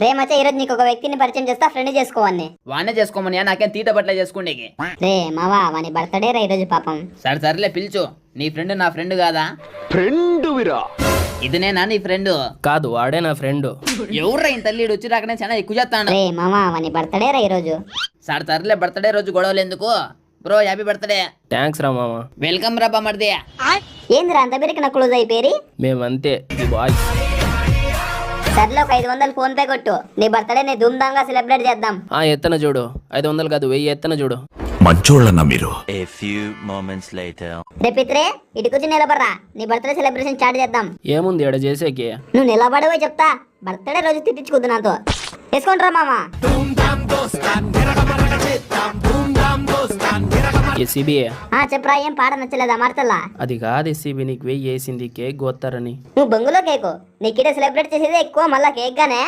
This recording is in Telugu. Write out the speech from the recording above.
రే మచ్చా, ఈరోజు నీకు ఒక వ్యక్తిని పరిచయం చేస్తా, ఫ్రెండ్ చేసుకోవాన్ని. వానే చేసుకోమని నాకేం తీట పట్ల చేసుకుండేకి. రే మావా, వాని బర్త్డే రా ఈరోజు పాపం. సరే సరేలే పిలుచు. నీ ఫ్రెండ్ నా ఫ్రెండ్ కాదా? ఫ్రెండ్ విరా. ఇదినేనా నీ ఫ్రెండ్? కాదు, వాడే నా ఫ్రెండ్. ఎవరు ఈ తల్లి వచ్చి రాకనే చాలా ఎక్కువ చేస్తాను. రే మావా, వాని బర్త్డే రా ఈరోజు. సరే సరేలే, బర్త్డే రోజు గొడవలు ఎందుకు బ్రో? Happy birthday. థ్యాంక్స్ రా మామ. వెల్కమ్ రా బామర్ది. ఏందిరా అంత బిరికి నా క్లోజ్ అయిపోయి? మేమంతే బాయ్. సర్లే, ఒక 500 ఫోన్ పే కొట్టు. నీ బర్త్డే ని ధూమ్ధామ్ గా సెలబ్రేట్ చేద్దాం. ఎత్తన చూడు, 500 కాదు 1000 ఎత్తన చూడు. మంచోళ్ళన్నా మీరు. A few moments later. రే పిత్రే, ఇటుకొచ్చి నిలబడరా, నీ బర్త్డే సెలబ్రేషన్ స్టార్ట్ చేద్దాం. ఏముంది ఇక్కడ చేసేకి? నువ్వు నిలబడవే చెప్తా. బర్త్డే రోజు తిట్టించుకుందు నాతో. వేసుకుంటారా మామా? ఎస్సీబీ చెప్పరా, ఏం పాట నచ్చలేదా మార్తల్లా? అది కాదు ఎస్సీబీ, నీకు 1000 వేసింది కేక్ గోత్తారని. నువ్వు బొంగులో కేకు, నీకిడే సెలబ్రేట్ చేసేది ఎక్కువ, మళ్ళా కేక్ గానే.